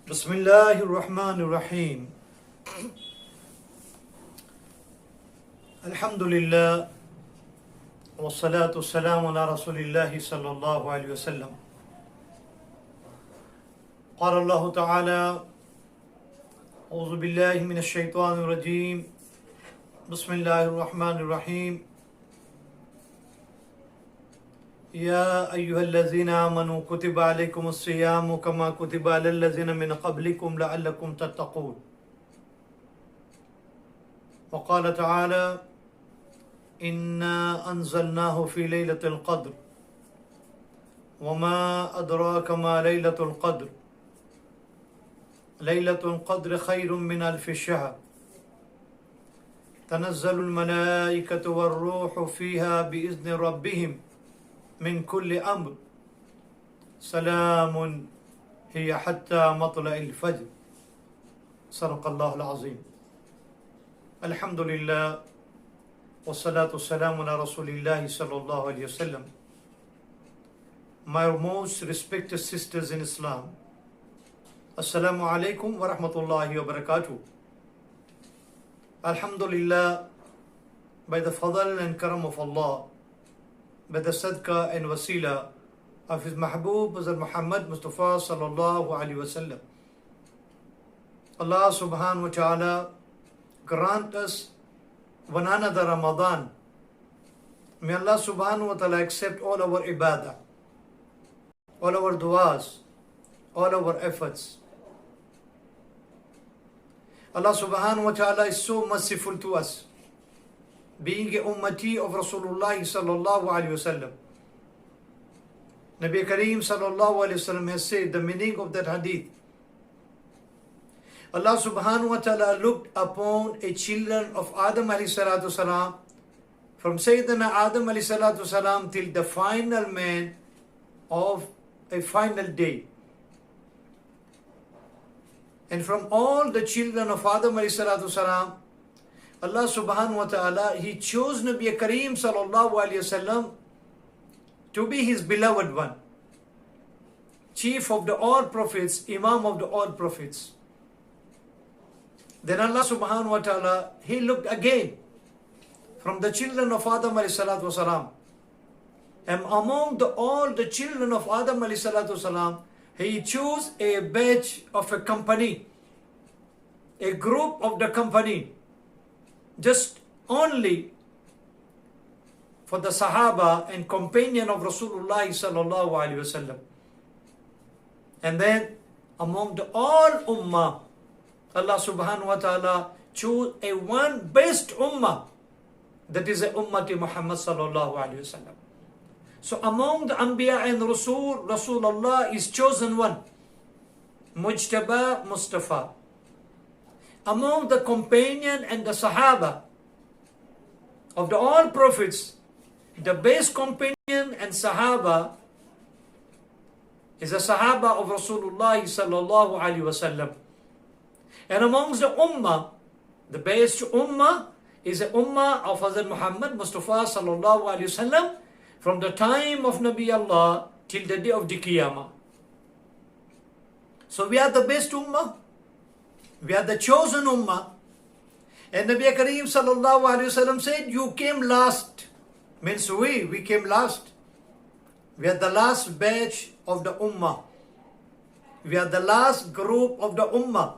Bismillahir Rahmanir Rahim. Alhamdulillah wa salatu salamu ala Rasulillahi sallallahu alayhi wa sallam. قال الله تعالى أعوذ بالله من الشيطان الرجيم بسم الله الرحمن الرحيم يا أيها الذين آمنوا كتب عليكم الصيام كما كتب على الذين من قبلكم لعلكم تتقون وقال تعالى إنا أنزلناه في ليلة القدر وما أدراك ما ليلة القدر ليلة القدر خير من ألف شهر تنزل الملائكة والروح فيها بإذن ربهم من كل أمر سلام هي حتى مطلع الفجر صدق الله العظيم. الحمد لله والصلاة والسلام على رسول الله صلى الله عليه وسلم. My most respected sisters in Islam, Assalamu alaikum wa rahmatullahi wa barakatuh. Alhamdulillah, by the fadl and karam of Allah, by the sadqa and wasila of His Mahbub Hazrat Muhammad Mustafa sallallahu alaihi wasallam, Allah subhanahu wa ta'ala grant us one another Ramadan. May Allah subhanahu wa ta'ala accept all our ibadah, all our du'as, all our efforts. Allah subhanahu wa ta'ala is so merciful to us, being a ummati of Rasulullah sallallahu alaihi wasallam. Nabi Kareem sallallahu alaihi wasallam has said the meaning of that hadith. Allah subhanahu wa ta'ala looked upon a children of Adam alayhi salatu salam, from Sayyidina Adam alayhi salatu salam till the final man of a final day. And from all the children of Adam alayhi salatu salam, Allah subhanahu wa ta'ala, He chose Nabi Kareem sallallahu alayhi wasallam to be His beloved one, chief of the all prophets, imam of the all prophets. Then Allah subhanahu wa ta'ala, He looked again from the children of Adam alayhi salatu salam, and among all the children of Adam alayhi salatu salam, He chose a batch of a company, a group of the company, just only for the Sahaba and companion of Rasulullah sallallahu alaihi wasallam. And then among the all ummah, Allah subhanahu wa ta'ala chose a one best ummah, that is a ummati Muhammad sallallahu alaihi wasallam. So among the Anbiya and Rasulullah is chosen one, Mujtaba Mustafa. Among the companion and the Sahaba of the all prophets, the best companion and Sahaba is the Sahaba of Rasulullah sallallahu alaihi wasallam. And amongst the Ummah, the best Ummah is the Ummah of Hazrat Muhammad Mustafa sallallahu alaihi wasallam, from the time of Nabi Allah till the day of the Qiyamah. So we are the best Ummah. We are the chosen Ummah. And Nabi Kareem sallallahu alayhi wasallam said, you came last. Means we came last. We are the last batch of the Ummah. We are the last group of the Ummah.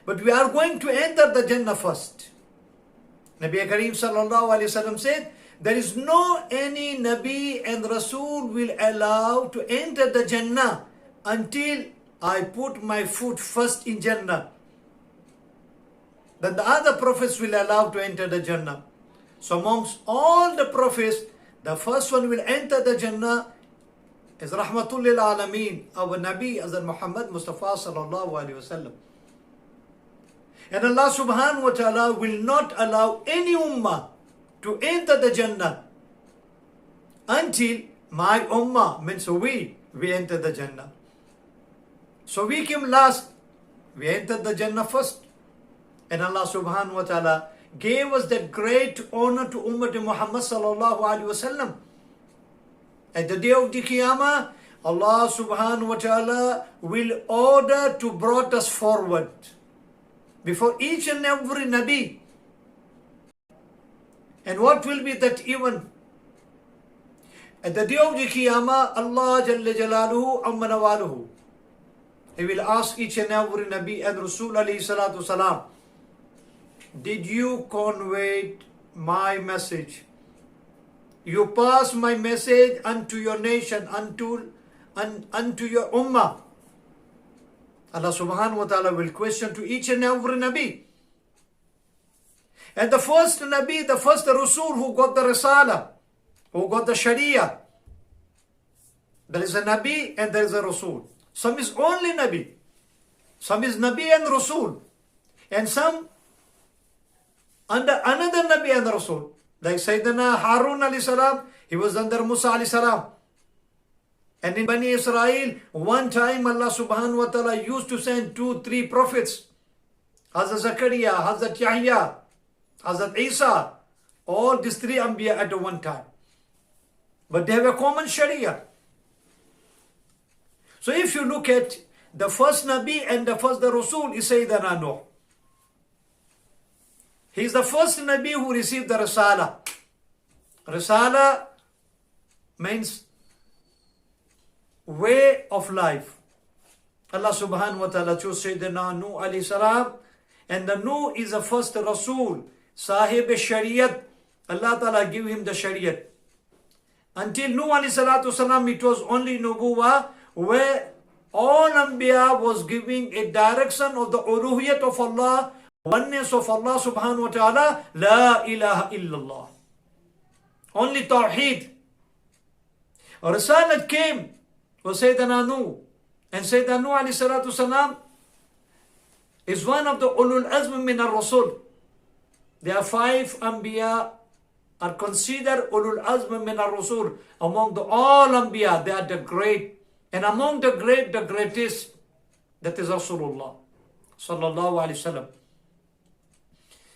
But we are going to enter the Jannah first. Nabi Kareem sallallahu alayhi wasallam said, there is no any Nabi and Rasul will allow to enter the Jannah until I put my foot first in Jannah. Then the other prophets will allow to enter the Jannah. So amongst all the prophets, the first one will enter the Jannah is Rahmatul lil Alameen, our Nabi Hazrat Muhammad Mustafa sallallahu alaihi wasallam. And Allah subhanahu wa ta'ala will not allow any ummah to enter the Jannah until my ummah, means we enter the Jannah. So we came last, we entered the Jannah first. And Allah subhanahu wa ta'ala gave us that great honor to Ummah Muhammad sallallahu alaihi wasallam. At the day of the Qiyamah, Allah subhanahu wa ta'ala will order to brought us forward before each and every Nabi. And what will be that even? At the day of the Qiyamah, Allah Jalla Jalaluhu Amma Nawaluhu, He will ask each and every Nabi and Rasul alayhi salatu salam, did you convey my message? You pass my message unto your nation, unto your ummah. Allah subhanahu wa ta'ala will question to each and every Nabi. And the first Nabi, the first Rasul who got the Risala, who got the Sharia. There is a Nabi and there is a Rasul. Some is only Nabi. Some is Nabi and Rasul. And some under another Nabi and Rasul. Like Sayyidina Harun alayhi salam, he was under Musa alayhi salam. And in Bani Israel, one time Allah subhanahu wa ta'ala used to send 2-3 prophets. Hazrat Zakaria, Hazrat Yahya, Hazrat Isa. All these 3 Anbiya at one time. But they have a common Sharia. So if you look at the first Nabi and the first Rasul is Sayyidina Nuh. He is the first Nabi who received the Risala. Risala means way of life. Allah subhanahu wa ta'ala chose Sayyidina Nuh alayhi salam. And the Nuh is the first Rasul. Sahib Shariat. Allah ta'ala give him the Shariat. Until Nuh alayhi salatu salam, it was only Nubuwa, where all Anbiya was giving a direction of the uluhiyat of Allah, oneness of Allah subhanahu wa ta'ala, La ilaha illallah. Only Tawheed. Risalat came was Sayyidina Nuh. And Sayyidina Nuh alayhi salatu salam is one of the ulul azm min ar-Rasul. There are 5 Anbiya are considered ulul azm min ar-Rasul. Among the all Anbiya, they are the great. And among the great, the greatest, that is Rasulullah sallallahu alayhi wasallam.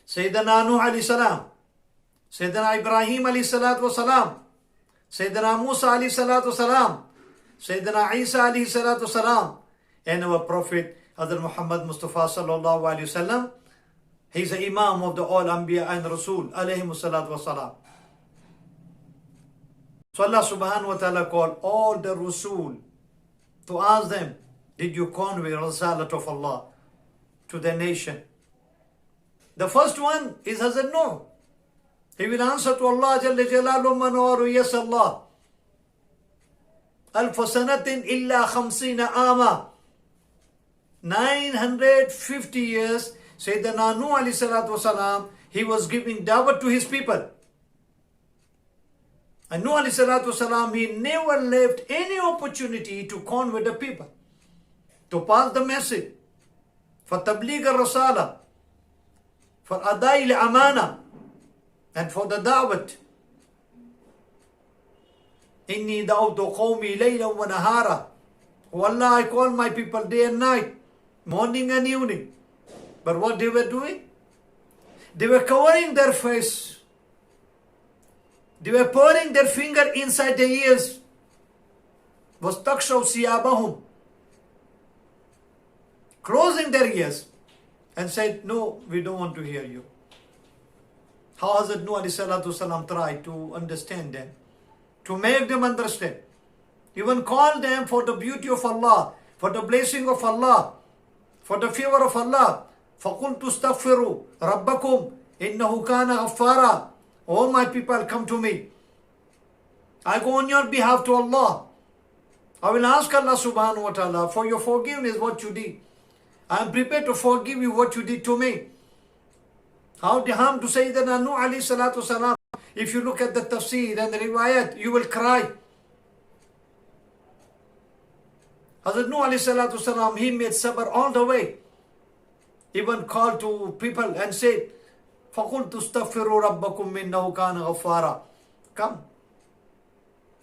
Sayyidina Nuh alayhi salam, Sayyidina Ibrahim alayhi salatu wasalam, Sayyidina Musa alayhi salatu wasalam, Sayyidina Isa alayhi salatu wasalam, and our Prophet Hazrat Muhammad Mustafa sallallahu alayhi wasallam. He's the Imam of the all Anbiya and Rasul alayhi salatu wasalam. So Allah subhanahu wa ta'ala called all the Rasul to ask them, did you convey Risalat of Allah to the nation? The first one is Hazrat Nuh. He will answer to Allah Jalla Jalaluhu Manawaru, yes Allah. Alf sanatin illa khamsina ama. 950 years, Sayyidina Nuh alayhi salatu wasalam, he was giving da'wah to his people. And Nuh alayhi salatu wasalam, he never left any opportunity to convey the people, to pass the message, for tabligh al-rasala, for adai al-amana, and for the da'wat. Inni da'utu qawmi laylan wa nahara. Oh Allah, I call my people day and night, morning and evening. But what they were doing? They were covering their face. They were pouring their finger inside their ears. وَاسْتَقْشَوْا سِيَابَهُمْ, closing their ears, and said, no, we don't want to hear you. How Hazrat Nuh alayhi salatu salam tried to understand them, to make them understand. Even call them for the beauty of Allah, for the blessing of Allah, for the favor of Allah. فَقُلْتُ اسْتَغْفِرُوا رَبَّكُمْ إِنَّهُ كَانَ غَفَّارًا. Oh my people, come to me. I go on your behalf to Allah. I will ask Allah subhanahu wa ta'ala for your forgiveness, what you did. I am prepared to forgive you what you did to me. How the harm to Sayyidina Nuh alayhi salatu salam. If you look at the tafsir and the riwayat, you will cry. Hazrat Nuh alayhi salatu salam, he made sabr all the way. Even called to people and said, فَقُلْتُ اسْتَغْفِرُوا رَبَّكُمْ إِنَّهُ كَانَ غَفَّارًا. Come.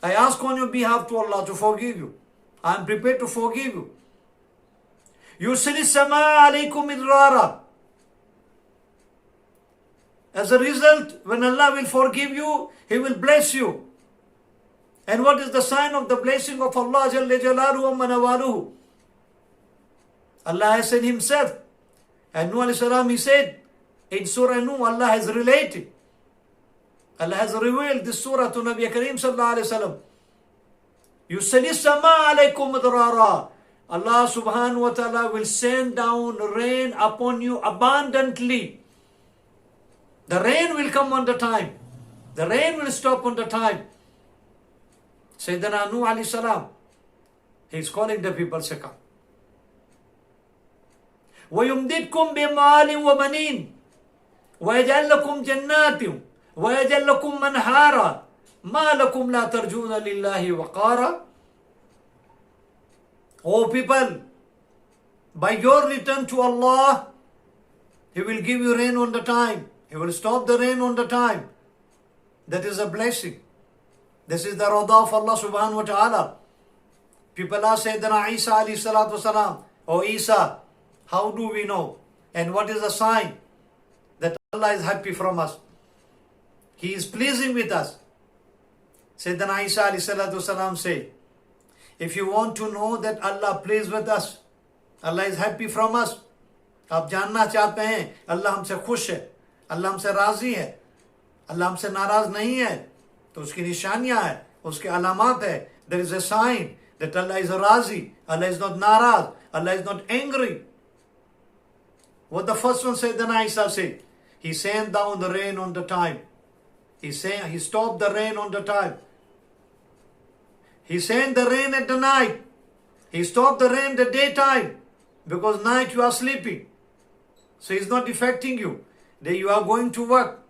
I ask on your behalf to Allah to forgive you. I am prepared to forgive you. يُرْسِلِ السَّمَاءَ عَلَيْكُمْ مِدْرَارًا. As a result, when Allah will forgive you, He will bless you. And what is the sign of the blessing of Allah Jalla Jalaluhu wa Nawaluhu? Allah has said himself. And Nuh alayhi salam, he said, in Surah Nuh, Allah has related. Allah has revealed this surah to Nabi Kareem sallallahu alayhi wa sallam. Yusali sama alaykum madrara. Allah subhanahu wa ta'ala will send down rain upon you abundantly. The rain will come on the time. The rain will stop on the time. Sayyidina Nuh alayhi salam, he is calling the people, say, come. وَيُمْدِدْكُمْ بِمَالٍ وَبَنِينَ وَيَجْعَلْ لَكُمْ جَنَّاتٍ وَيَجْعَلْ لَكُمْ مَنْهَارًا مَا لَكُمْ لَا تَرْجُونَ لِلَّهِ وَقَارًا. O people, by your return to Allah, He will give you rain on the time. He will stop the rain on the time. That is a blessing. This is the rada of Allah subhanahu wa ta'ala. People ask Sayyidina Isa alayhi salatu wasalam, O Isa, how do we know? And what is the sign that Allah is happy from us? He is pleasing with us. Sayyidina Isa alayhi salatu wasalam say, if you want to know that Allah pleased with us, Allah is happy from us, आप जानना चाहते हैं अल्लाह हमसे खुश है, अल्लाह हमसे राजी है, अल्लाह हमसे नाराज नहीं है, तो उसकी निशानियां है, उसके अलामात है. There is a sign that Allah is razi, Allah is not naraz, Allah is not angry. What the first one said, then Isa said, He sent down the rain on the time. He stopped the rain on the time. He sent the rain at the night. He stopped the rain the daytime. Because night you are sleeping. So He's not affecting you. Then you are going to work.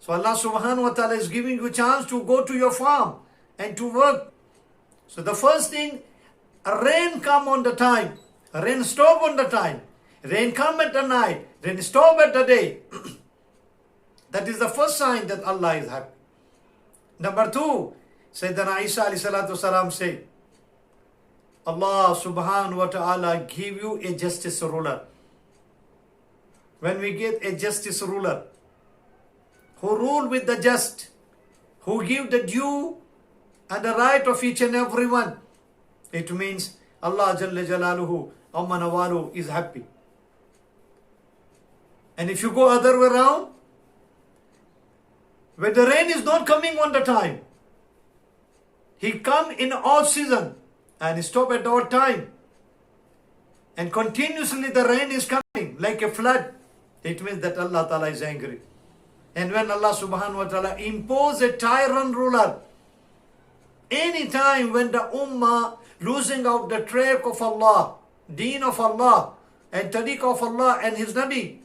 So Allah subhanahu wa ta'ala is giving you a chance to go to your farm and to work. So the first thing, rain come on the time. Rain stop on the time. Rain come at the night. Rain stop at the day. That is the first sign that Allah is happy. Number two, Sayyidina Isa alayhi salatu salam say, Allah subhanahu wa ta'ala give you a justice ruler. When we get a justice ruler, who rule with the just, who give the due and the right of each and every one, it means Allah Jalla Jalaluhu Amma Nawalu is happy. And if you go other way around, when the rain is not coming on the time, He come in odd season and stop at odd time, and continuously the rain is coming like a flood, it means that Allah Ta'ala is angry. And when Allah subhanahu wa ta'ala impose a tyrant ruler, any time when the ummah losing out the track of Allah, deen of Allah, and tariq of Allah and His Nabi,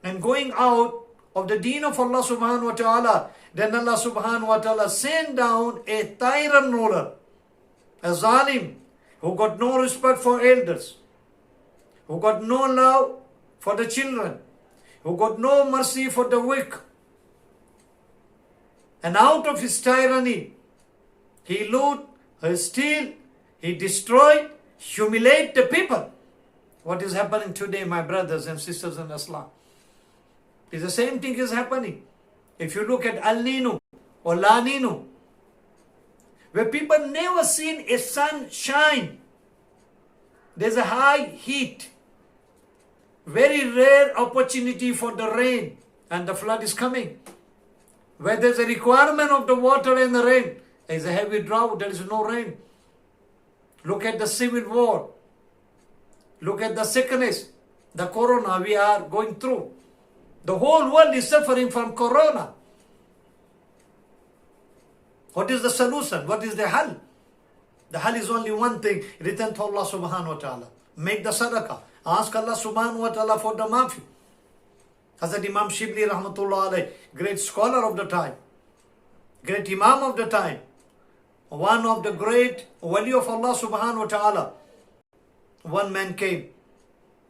and going out of the deen of Allah subhanahu wa ta'ala, then Allah subhanahu wa ta'ala send down a tyrant ruler, a zalim, who got no respect for elders, who got no love for the children, who got no mercy for the weak. And out of his tyranny, he loot, he steal, he destroy, humiliate the people. What is happening today, my brothers and sisters in Islam? It's the same thing is happening. If you look at El Nino or La Nino, where people never seen a sun shine, there's a high heat, very rare opportunity for the rain, and the flood is coming. Where there's a requirement of the water and the rain, there's a heavy drought, there is no rain. Look at the civil war. Look at the sickness, the corona we are going through. The whole world is suffering from corona. What is the solution? What is the hal? The hal is only one thing. Return to Allah subhanahu wa ta'ala. Make the sadaqah. Ask Allah subhanahu wa ta'ala for the mafi. Hazrat Imam Shibli rahmatullah alayh, great scholar of the time, great imam of the time, one of the great wali of Allah subhanahu wa ta'ala. One man came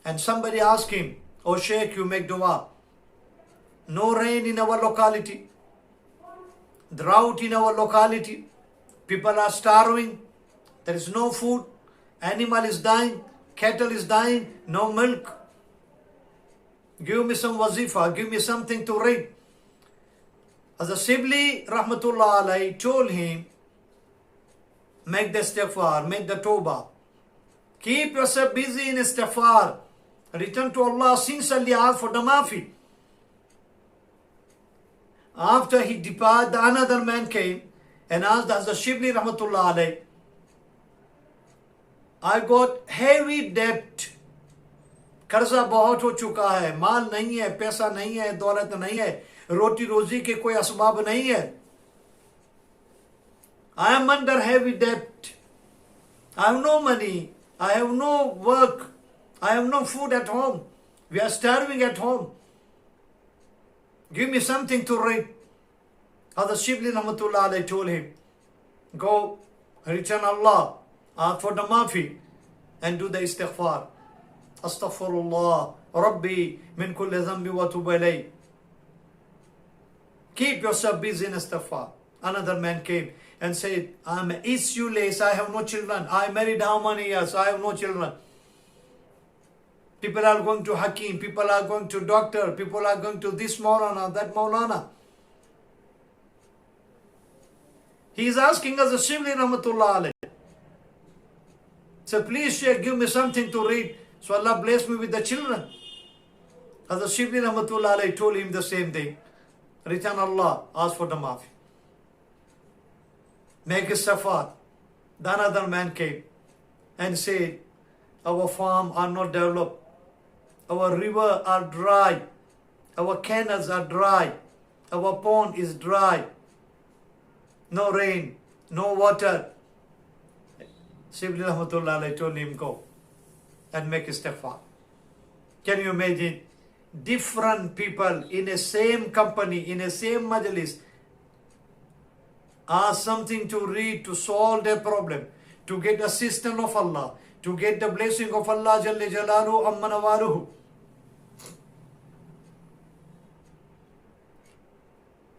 and somebody asked him, "Oh Shaykh, you make dua. No rain in our locality, drought in our locality, people are starving, there is no food, animal is dying, cattle is dying, no milk. Give me some wazifa, give me something to read." As a Shibli Rahmatullah alayhi told him, make the istighfar, make the tawbah. Keep yourself busy in istighfar. Return to Allah, sincerely ask for the maafi. After he departed, another man came and asked Hazrat Shibli Rahmatullah alayhi, I got heavy debt. कर्जा बहुत हो चुका है, माल नहीं है, पैसा नहीं है, दौलत नहीं है, रोटी रोजी के कोई असबाब नहीं है. I am under heavy debt. I have no money. I have no work. I have no food at home. We are starving at home. Give me something to read. Hazrat Shibli Rahmatullah alayhi told him, go return Allah, ask for the maafi and do the istighfar. Astaghfirullah, Rabbi, min kulli dhanbi wa tubu ilayh. Keep yourself busy in istighfar. Another man came and said, I'm issueless, I have no children. I married how many years? I have no children. People are going to Hakim, people are going to doctor, people are going to this molana, that molana. He is asking us a Shibli Rahmatullah alayhi. So please Shaykh, give me something to read. So Allah bless me with the children. As the Shibli Rahmatullah alayhi told him the same thing. Return Allah, ask for the maafi. Make a safar. The another man came and said, our farm are not developed. Our river are dry. Our canals are dry. Our pond is dry. No rain, no water. Shibli Rahmatullah alayhi told him, go and make istighfar. Can you imagine? Different people in a same company, in a same majlis, ask something to read to solve their problem, to get assistance of Allah, to get the blessing of Allah Jalla Jalaluhu Amma Nawaluhu.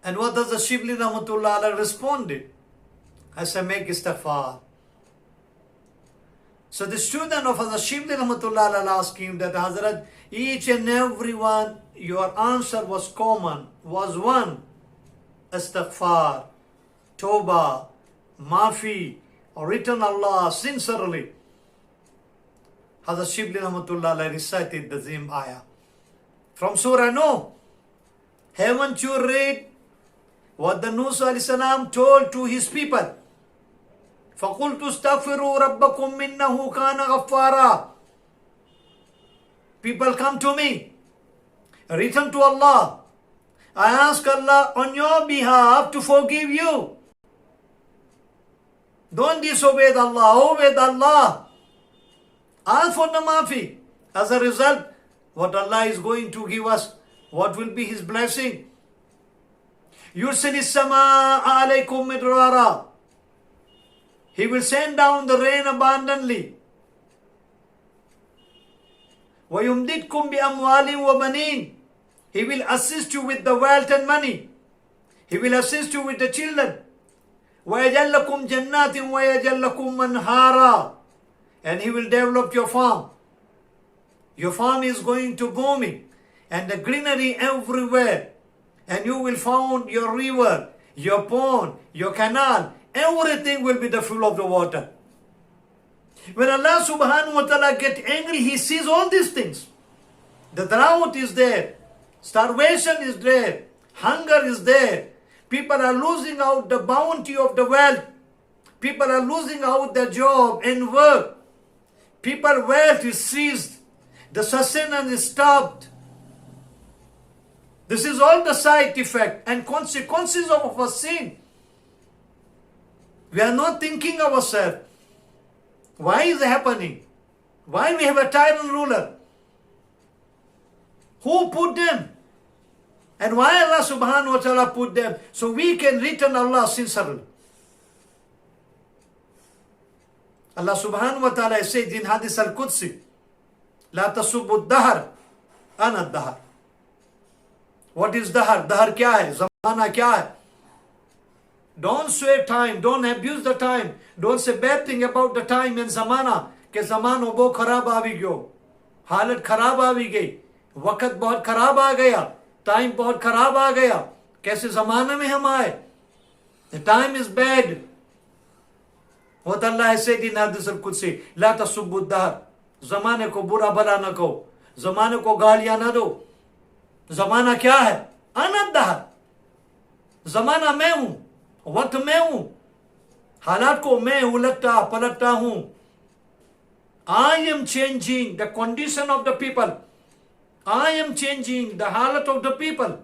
And what does the Shibli Rahmatullah alayhi responded? I said, make istighfar. So the student of Hazrat Shibli Rahmatullah alayhi asked him that, Hazrat, each and every one, your answer was common, was one, istighfar, tawbah, maafi, or return Allah sincerely. Hazrat Shibli Rahmatullah alayhi recited the same ayah. From Surah Nuh. Haven't you read what the Nuh alayhi salam told to his people? فَقُلْتُ اسْتَغْفِرُوا رَبَّكُمْ إِنَّهُ كَانَ غَفَّارًا. People come to me, return to Allah. I ask Allah on your behalf to forgive you. Don't disobey Allah, obey Allah. Ask for the maafi. As a result, what Allah is going to give us, what will be His blessing? يُرْسِلِ السَّمَاءَ عَلَيْكُمْ مِدْرَارًا. He will send down the rain abundantly. وَيُمْدِدْكُمْ بِأَمْوَالٍ وَبَنِينَ. He will assist you with the wealth and money. He will assist you with the children. وَيَجَلْ لَكُمْ جَنَّاتٍ وَيَجَلْ لَكُمْ مَنْهَارًا. And He will develop your farm. Your farm is going to booming, and the greenery everywhere. And you will find your river, your pond, your canal. Everything will be the full of the water. When Allah subhanahu wa ta'ala gets angry, He sees all these things. The drought is there. Starvation is there. Hunger is there. People are losing out the bounty of the wealth. People are losing out their job and work. People's wealth is seized. The sustenance is stopped. This is all the side effect and consequences of our sin. We are not thinking ourselves. Why is it happening? Why we have a tyrant ruler? Who put them? And why Allah subhanahu wa ta'ala put them? So we can return Allah sincerely. Allah subhanahu wa ta'ala says in Hadith al-Qudsi, La tasubbu dahar, ana dahar. What is dahar? Dahar kya hai? Zamana kya hai? Don't swear time. Don't abuse the time. Don't say bad thing about the time and zamana. Ke zamano bo kharab aavi gyo. Halat kharab aavi gayi. Waqt bahut kharab aa gaya. Time bahut kharab aa gaya. कैसे ज़माने में हम आए? The time is bad. What Allah has said in Hadith al-Qudsi, لا تسبوا الدهر. ज़माने को बुरा भला न कहो, ज़माने को गालियां न दो. ज़माना क्या है? अना दहर. ज़माना मैं हूं, वक्त मैं हूं, हालात को मैं उलटता पलटता हूं. I am changing the condition of the people. I am changing the halat of the people.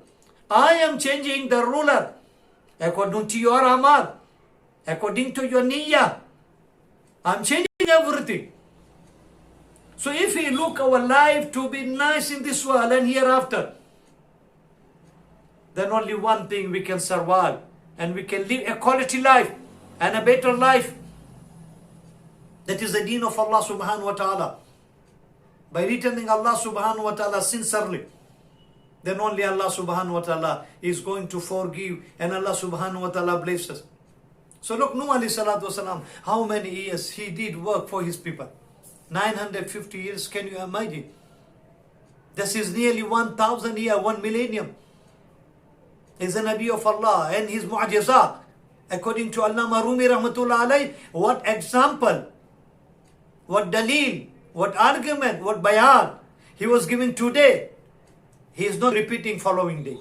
I am changing the ruler according to your amal, according to your niyyah. I'm changing everything. So if we look our life to be nice in this world and hereafter, then only one thing we can survive, and we can live a quality life and a better life. That is the deen of Allah subhanahu wa ta'ala. By returning Allah subhanahu wa ta'ala sincerely, then only Allah subhanahu wa ta'ala is going to forgive, and Allah subhanahu wa ta'ala blesses. So look, Nuh alayhi salatu wasalam, how many years he did work for his people? 950 years, can you imagine? This is nearly 1,000 years, 1 millennium. He's a Nabi of Allah, and his mu'ajizat, according to Allama Rumi rahmatullah alayhi, what example, what dalil, what argument, what bayan he was giving today, he is not repeating following day.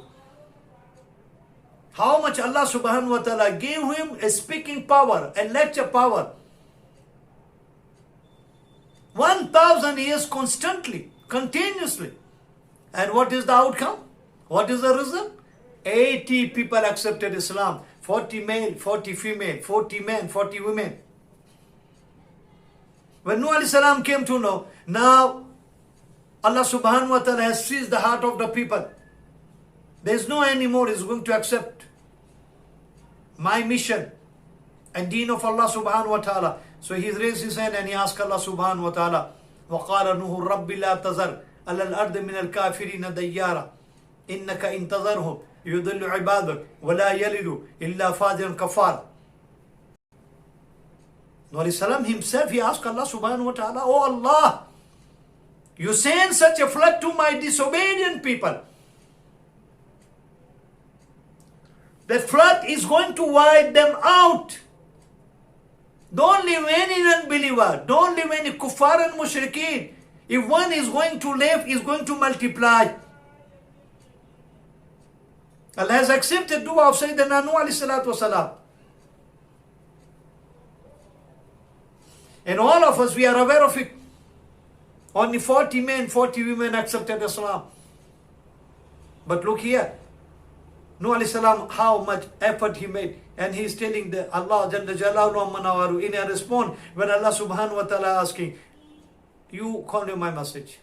How much Allah subhanahu wa ta'ala gave him a speaking power, a lecture power. 1,000 years constantly, continuously. And what is the outcome? What is the result? 80 people accepted Islam. 40 male, 40 female, 40 men, 40 women. When Nuh alayhi salam came to know, now Allah subhanahu wa ta'ala has seized the heart of the people. There is no anymore is going to accept my mission and deen of Allah subhanahu wa ta'ala. So he raised his hand and he asked Allah subhanahu wa ta'ala, وَقَالَ نُوحُ رَبِّ لَا تَذَرْ عَلَى الْأَرْضِ مِنَ الْكَافِرِينَ دَيَّارًا إِنَّكَ إِن تَذَرْهُمْ يُضِلُّ عِبَادَكَ وَلَا يَلِدُ إِلَّا فَاجِرًا كَفَّارًا. Nuh alayhi salam himself, he asked Allah subhanahu wa ta'ala, oh Allah, you send such a flood to my disobedient people. The flood is going to wipe them out. Don't leave any unbeliever. Don't leave any kuffar and mushrikeen. If one is going to live, is going to multiply. Allah has accepted dua of Sayyidina Nuh alayhi salatu wasalam. And all of us, we are aware of it. Only 40 men, 40 women accepted Islam. But look here. Nuh alayhi salam, how much effort he made. And he is telling the Allah Jalla Jalaluhu in a response when Allah subhanahu wa ta'ala asking, you convey my message.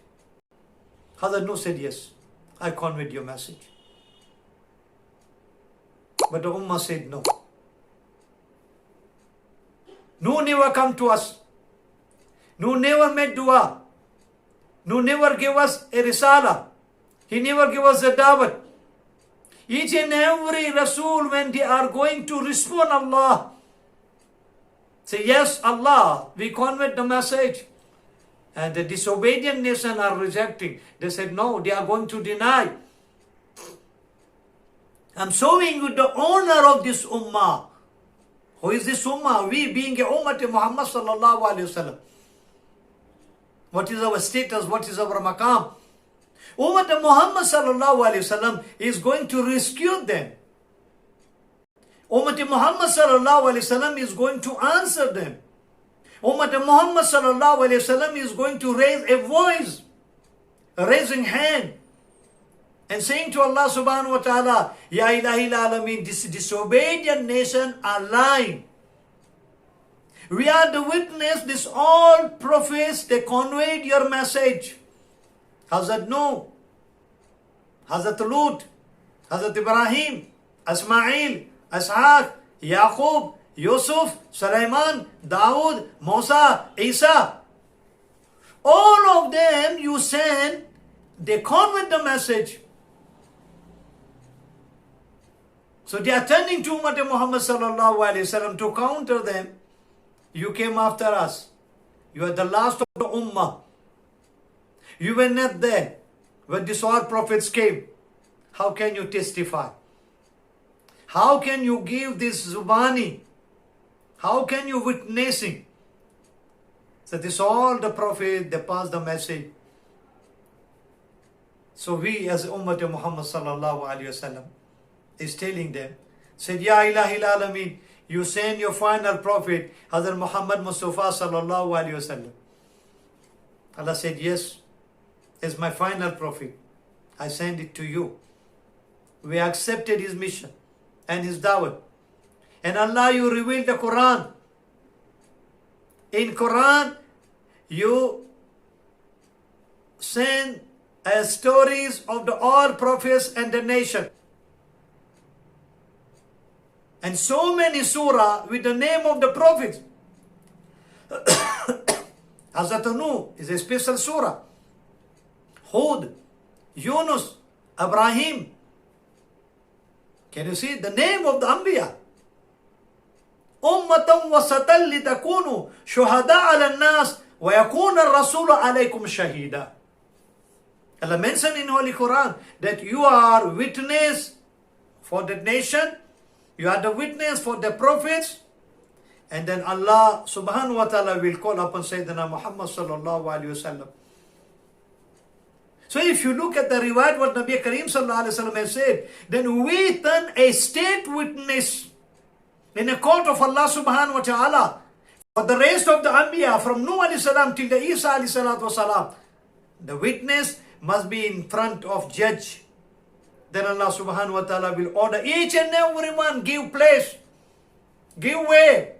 Hazrat Nuh said, yes, I conveyed your message. But the Ummah said no. Nuh never come to us. Nuh never made dua. Nuh never gave us a risala. He never gave us a dawat. Each and every Rasul, when they are going to respond Allah, say, yes, Allah, we convey the message. And the disobedient nation are rejecting. They said, no, they are going to deny. I'm showing you the owner of this ummah. Who is this ummah? We being a ummah to Muhammad sallallahu alayhi wa sallam. What is our status? What is our maqam? Ummah Muhammad sallallahu alayhi wasallam is going to rescue them. Ummah Muhammad sallallahu alayhi wasallam is going to answer them. Ummah Muhammad sallallahu alayhi wasallam is going to raise a voice, raising hand, and saying to Allah subhanahu wa ta'ala, Ya ilahi alameen, this disobedient nation are lying. We are the witness, this all prophets, they conveyed your message. Hazrat Nuh, Hazrat Lut, Hazrat Ibrahim, Ismail, Ishaq, Yaqub, Yusuf, Sulaiman, Dawood, Musa, Isa. All of them you send, they conveyed the message. So they are turning to Ummah Muhammad sallallahu alayhi wasallam to counter them. You came after us. You are the last of the Ummah. You were not there when these all prophets came. How can you testify? How can you give this zubani? How can you witnessing? So this all the Prophet, they pass the message. So we as Ummah Muhammad sallallahu alayhi wasallam is telling them, said, Ya Ilahil Alameen, you send your final Prophet, Hazrat Muhammad Mustafa sallallahu alayhi wasallam. Allah said, yes, it's my final Prophet. I send it to you. We accepted his mission and his da'wah. And Allah, you revealed the Quran. In Quran, you send stories of the all prophets and the nation. And so many surah with the name of the prophets. Hazrat Nuh is a special surah. Hud, Yunus, Ibrahim. Can you see the name of the Anbiya? Ummatan wasatan litakunu shuhada ala nas wa yakuna ar-rasulu alaykum shahida. Allah mentioned in Holy Quran that you are witness for the nation, you are the witness for the prophets, and then Allah subhanahu wa ta'ala will call upon Sayyidina Muhammad sallallahu alayhi wa sallam. So if you look at the riwayat what Nabi Kareem sallallahu alayhi wa sallam has said, then we turn a state witness in a court of Allah subhanahu wa ta'ala for the rest of the Anbiya from Nuh alayhi salam till the Isa alayhi salatu wa salam. The witness must be in front of judge. Then Allah subhanahu wa ta'ala will order each and every one give place, give way.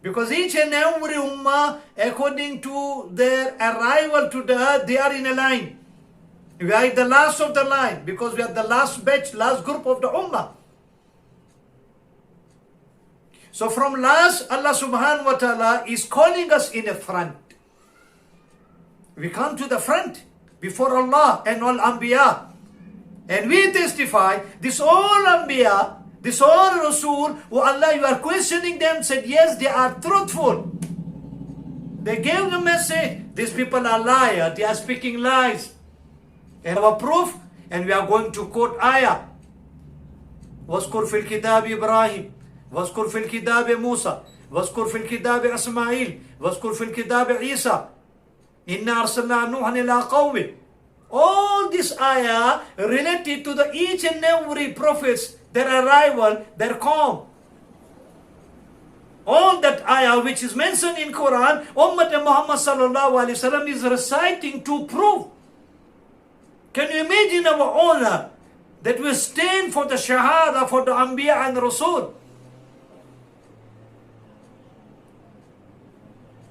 Because each and every ummah, according to their arrival to the earth, they are in a line. We are the last of the line because we are the last batch, last group of the ummah. So from last, Allah subhanahu wa ta'ala is calling us in the front. We come to the front before Allah and all Anbiya. And we testify, this all Anbiya, this all Rasul, who Allah, you are questioning them, said yes, they are truthful. They gave the message, these people are liars, they are speaking lies. And our proof, and we are going to quote ayah. وَاذْكُرْ فِي الْكِتَابِ إِبْرَاهِيمَ وَاذْكُرْ فِي الْكِتَابِ مُوسَى وَاذْكُرْ فِي الْكِتَابِ إسماعيل وَاذْكُرْ فِي الْكِتَابِ عِيسَى إِنَّا أَرْسَلْنَا نُوحًا إِلَىٰ قَوْمِهِ. All this ayah related to the each and every prophets, their arrival, their calm. All that ayah which is mentioned in Quran, Ummah Muhammad sallallahu alayhi wa sallam is reciting to prove. Can you imagine our honor that we stand for the Shahada, for the Anbiya and Rasul?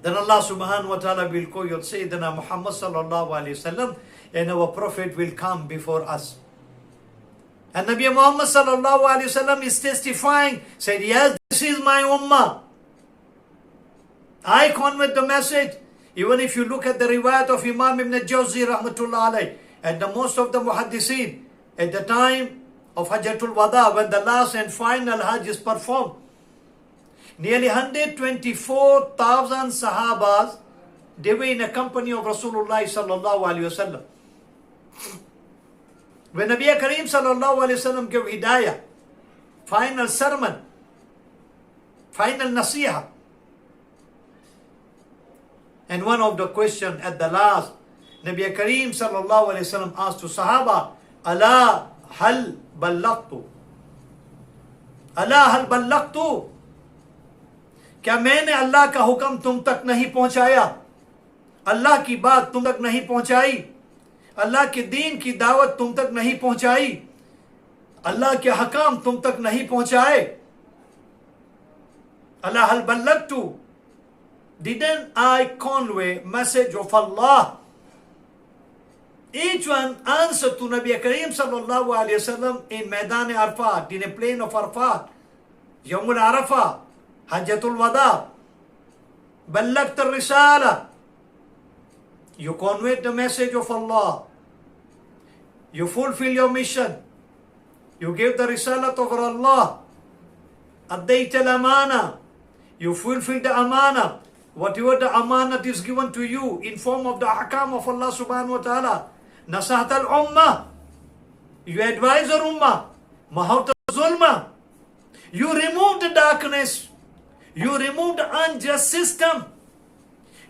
Then Allah subhanahu wa ta'ala will call you Sayyidina Muhammad sallallahu alayhi wa sallam, and our Prophet will come before us. And Nabi Muhammad sallallahu alayhi wa sallam is testifying, said, yes, this is my ummah. I convey the message. Even if you look at the riwayat of Imam Ibn Jawzi rahmatullah alayh, and the most of the muhaddithin, at the time of Hajjatul Wada, when the last and final Hajj is performed, nearly 124,000 Sahabas, they were in a company of Rasulullah sallallahu alayhi wa sallam. When Nabi Kareem sallallahu alayhi wa sallam gave hidayah, final sermon, final nasiha, and one of the questions at the last, Nabi Kareem sallallahu alayhi wa sallam asked to Sahaba, Allah hal ballaqtu? Allah hal ballaqtu? क्या मैंने अल्लाह का हुक्म तुम तक नहीं पहुंचाया? अल्लाह की बात तुम तक नहीं पहुंचाई? अल्लाह के दीन की दावत तुम तक नहीं पहुंचाई? अल्लाह के हकाम तुम तक नहीं पहुंचाए? अल्लाह हल बल्लगतु? Didn't I convey message of Allah? Each one answered to Nabi Kareem sallallahu alayhi wasallam in Maidan Arafat, in a plain of Arafat, Yawmul Arafah, Hajjatul Wada. Ballagt al-Risala. You convey the message of Allah. You fulfill your mission. You give the risalat of Allah. Addayt al-amana. You fulfill the amana. Whatever the amanat is given to you in form of the ahkam of Allah subhanahu wa ta'ala. Nasahat al-ummah. You advise your ummah. Mahawt al-zulma. You remove the darkness. You remove the unjust system.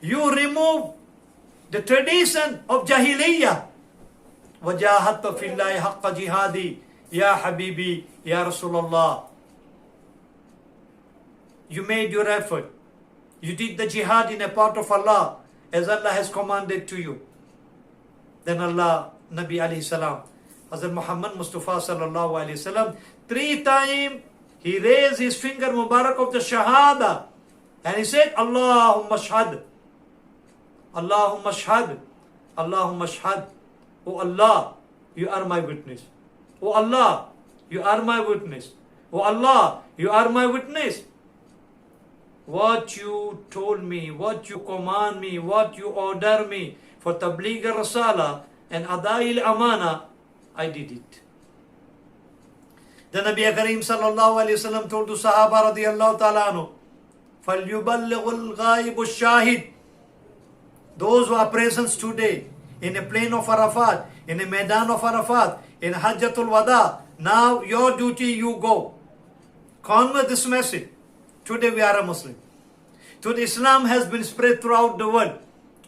You remove the tradition of Jahiliyyah. وَجَاهَدْتَ فِي اللَّهِ حَقَّ جِهَادِي Ya Habibi, Ya Rasulullah. You made your effort. You did the jihad in a part of Allah as Allah has commanded to you. Then Allah, Nabi alayhi salam, Hazrat Muhammad Mustafa sallallahu alayhi salam, 3 times he raised his finger Mubarak of the Shahada and he said, Allahumma shahad, Allahumma shahad, Allahumma shahad. Oh Allah, you are my witness. Oh Allah, you are my witness. Oh Allah, you are my witness. What you told me, what you command me, what you order me for tabligh al-rasala and adai al-amana, I did it. The Nabi Kareem sallallahu alayhi wasallam told the Sahaba radiyallahu ta'ala anhu, فَلْيُبَلِّغُ الْغَائِبُ الشَّاهِدُ. Those who are present today in a plain of Arafat, in a Maidan of Arafat, in Hajjatul Wada, now your duty, you go. Convey this message. Today we are a Muslim. Today Islam has been spread throughout the world,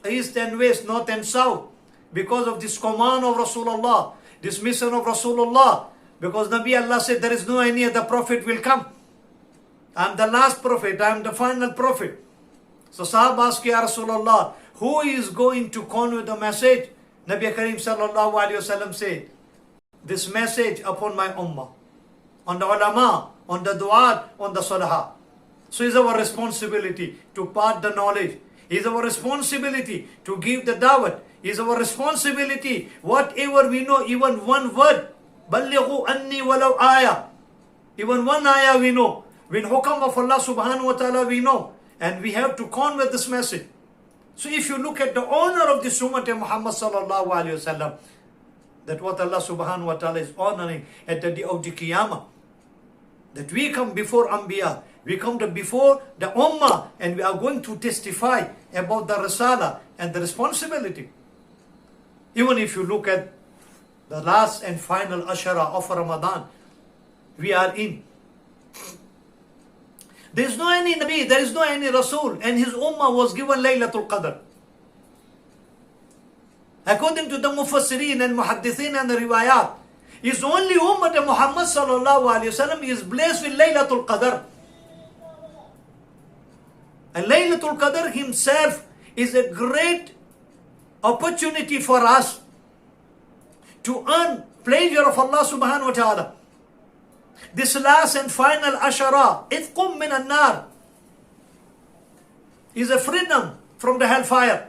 east and west, north and south, because of this command of Rasulullah, this mission of Rasulullah. Because Nabi Allah said there is no any other prophet will come. I am the last prophet, I am the final prophet. So Sahaba asked, Ya Rasulullah, who is going to convey the message? Nabi Kareem sallallahu alayhi wasallam said, this message upon my ummah, on the ulama, on the du'at, on the salaha. So it's our responsibility to part the knowledge. It's our responsibility to give the da'wat. It's our responsibility, whatever we know, even one word, ballighu anni walau ayah. Even one ayah we know. When hukam of Allah subhanahu wa ta'ala we know. And we have to convey this message. So if you look at the honor of this ummah Muhammad sallallahu alayhi wa sallam, that what Allah subhanahu wa ta'ala is honoring at the day of the Qiyamah, that we come before Anbiya, we come before the Ummah, and we are going to testify about the Risala and the responsibility. Even if you look at the last and final ashra of Ramadan, we are in. There is no any Nabi, there is no any Rasul, and his Ummah was given Laylatul Qadr. According to the Mufassirin and Muhaddithin and the Riwayat, his only Ummah Muhammad sallallahu alayhi wa sallam is blessed with Laylatul Qadr. And Laylatul Qadr himself is a great opportunity for us to earn pleasure of Allah subhanahu wa ta'ala. This last and final ashara, itqum min an-nar, is a freedom from the hellfire.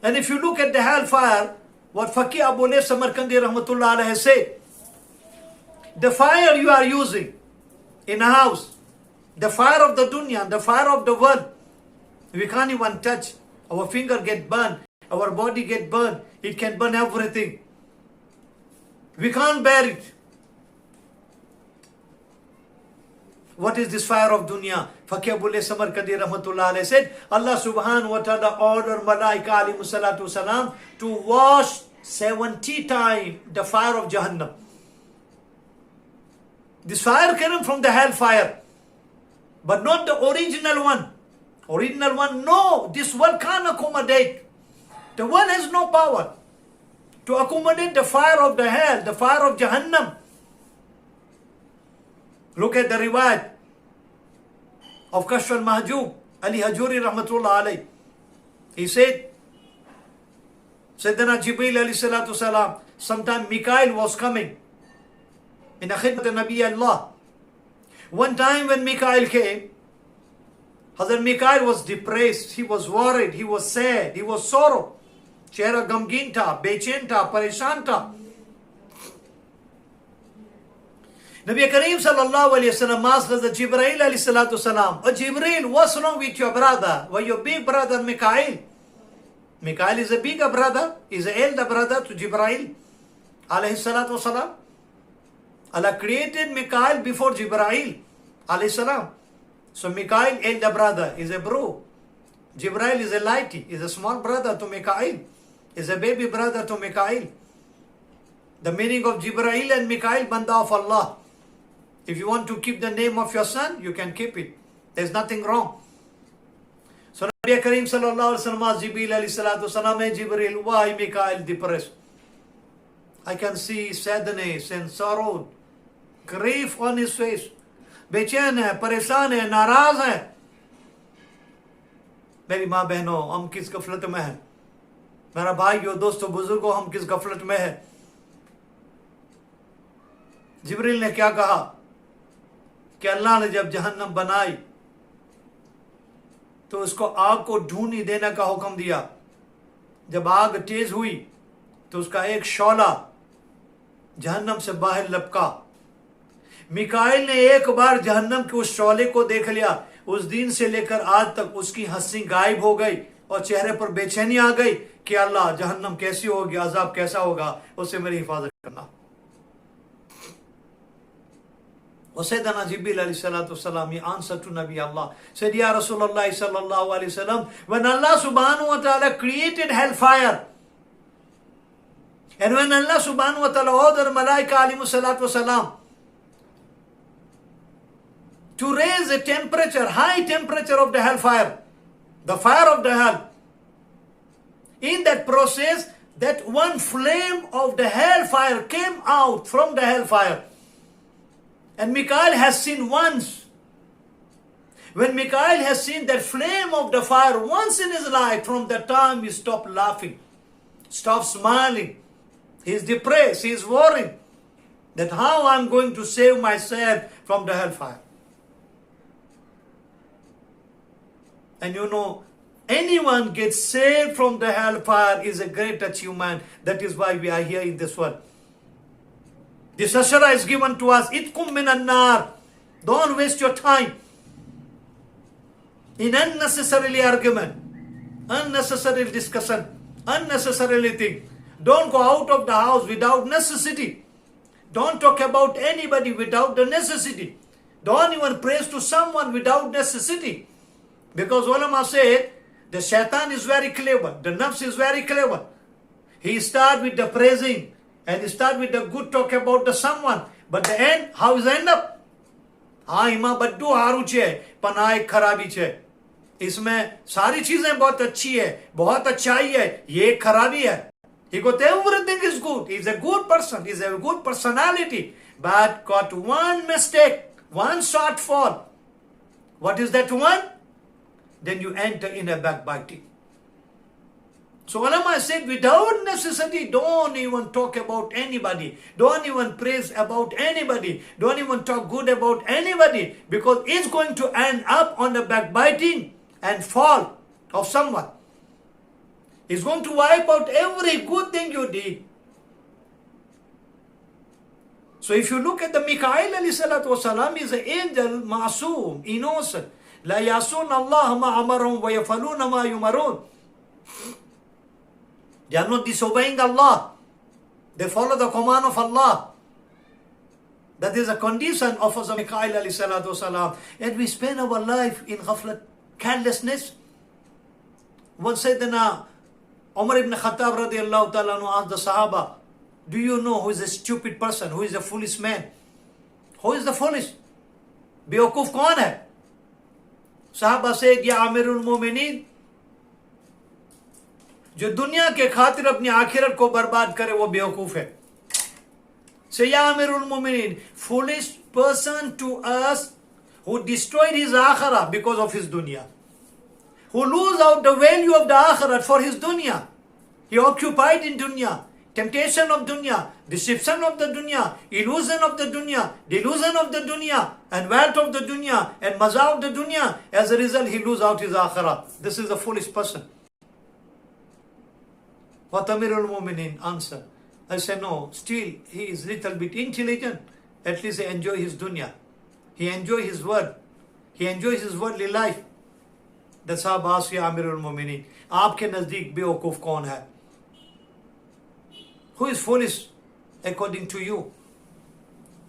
And if you look at the hellfire, what Faqih Abu Layth Samarkandi rahmatullah alayhi said, the fire you are using in a house, the fire of the dunya, the fire of the world, we can't even touch. Our finger get burned, our body get burned, it can burn everything. We can't bear it. What is this fire of dunya? Faqih Abu Layth Samarkandi rahmatullah alayhi said, Allah subhanahu wa ta'ala ordered Malaika alayhi salatu salam to wash 70 times the fire of Jahannam. This fire came from the hellfire, but not the original one. Original one, no, this world can't accommodate. The world has no power to accommodate the fire of the hell, the fire of Jahannam. Look at the riwayat of Kashf al-Mahjub, Ali Hajuri rahmatullah alayhi. He said, Sayyidina Jibreel alayhi salatu salam, sometime Mikael was coming in a khidmat Nabi Allah. One time when Mikael came, Hazrat Mikael was depressed, he was worried, he was sad, he was sorrow. Chehra gamgeen tha, bechain tha, pareshan tha. Nabi Kareem sallallahu alayhi wa sallam asked Hazrat Jibreel alayhi salatu salam, oh Jibreel, what's wrong with your brother? Well, your big brother Mikael. Mikael is a bigger brother, is an elder brother to Jibreel alayhi salatu salam. Allah created Mikael before Jibreel alayhi salam. So Mikael, elder brother, is a bro. Jibreel is a lighty, is a small brother to Mikael, is a baby brother to Mikael. The meaning of Jibreel and Mikael, Banda of Allah. If you want to keep the name of your son, you can keep it. There's nothing wrong. So Nabi Kareem sallallahu alaihi wasallam asked Jibril alayhi salatu wasalam, "Hey Jibril, why Mikael depressed? I can see sadness and sorrow, grief on his face. बेचैन है, परेशान है, नाराज है." मेरी माँ बहनों, हम किस गफलत में हैं? मेरा भाइयों, दोस्तों, बुजुर्गों, हम किस गफलत में है? जिब्रील ने क्या कहा कि अल्लाह ने जब जहन्नम बनाई तो उसको आग को ढूंढी देने का हुक्म दिया। जब आग तेज हुई तो उसका एक शौला जहन्नम से बाहर लपका। मिकाइल ने एक बार जहन्नम के उस शौले को देख लिया। उस दिन से लेकर आज तक उसकी हंसी गायब हो गई और चेहरे पर बेचैनी आ गई कि अल्लाह, जहन्नम कैसी होगी, अजाब कैसा होगा, उससे मेरी हिफाजत करना। Sayyidina Jibril alayhi salatu wasalam, he answered to Nabi Allah, said, Ya Rasulullah sallallahu alayhi wasallam, when Allah subhanahu wa ta'ala created hellfire, and when Allah subhanahu wa ta'ala ordered Malaika alayhi salatu wasalam to raise a temperature, high temperature of the hellfire, the fire of the hell, in that process, that one flame of the hellfire came out from the hellfire. And Mikael has seen once. When Mikael has seen that flame of the fire once in his life, from that time he stopped laughing, stopped smiling. He is depressed, he is worried that how I'm going to save myself from the hellfire. And you know, anyone gets saved from the hellfire is a great achievement. That is why we are here in this world. This ashra is given to us. Itkum minan nar. Don't waste your time in unnecessarily argument, unnecessary discussion, unnecessarily think. Don't go out of the house without necessity. Don't talk about anybody without the necessity. Don't even praise to someone without necessity. Because ulama said, the shaitan is very clever. The nafs is very clever. He start with the praising and he start with the good talk about the someone. But the end, how is the end up? हाँ इमा बड्डू हारू छे पना एक खराबी छे। इसमें सारी चीजें बहुत अच्छी है, बहुत अच्छाई है, ये एक खराबी है। He got everything is good. He's a good person. He's a good personality. But got one mistake, one shortfall. What is that one? Then you enter in a backbiting. So ulama said, without necessity, don't even talk about anybody. Don't even praise about anybody. Don't even talk good about anybody. Because it's going to end up on the backbiting and fall of someone. It's going to wipe out every good thing you did. So if you look at the Mikail alayhi salatu wasalam, is an angel, ma'soom, innocent. La yasun Allah ma amarum wa yafaluna ma yumarun. They are not disobeying Allah. They follow the command of Allah. That is a condition of us, Mikail alayhi salatu wasalam. And we spend our life in ghaflat, carelessness. Once Sayyidina Umar ibn Khattab radiallahu ta'ala asked the Sahaba, do you know who is a stupid person, who is a foolish man? Who is the foolish? बेवकूफ कौन है? Sahaba said, Ya Amirul Mu'minin, जो दुनिया के खातिर अपनी आखिरत को बर्बाद करे वो बेवकूफ है। Say, Ya Amirul Mu'minin, foolish person to us who destroyed his akhirah because of his dunya, who lose out the value of the akhirat for his dunya. He occupied in dunya, temptation of dunya, deception of the dunya, illusion of the dunya, delusion of the dunya, and wealth of the dunya, and maza of the dunya. As a result, he lose out his akhirah. This is a foolish person. What Amirul Mu'minin answered? I said, no, still he is little bit intelligent. At least he enjoy his dunya. He enjoy his word. He enjoys his worldly life. The Sahaba asked, Ya Amirul Mu'minin, आपके नजदीक बेवकूफ कौन है? Who is foolish according to you?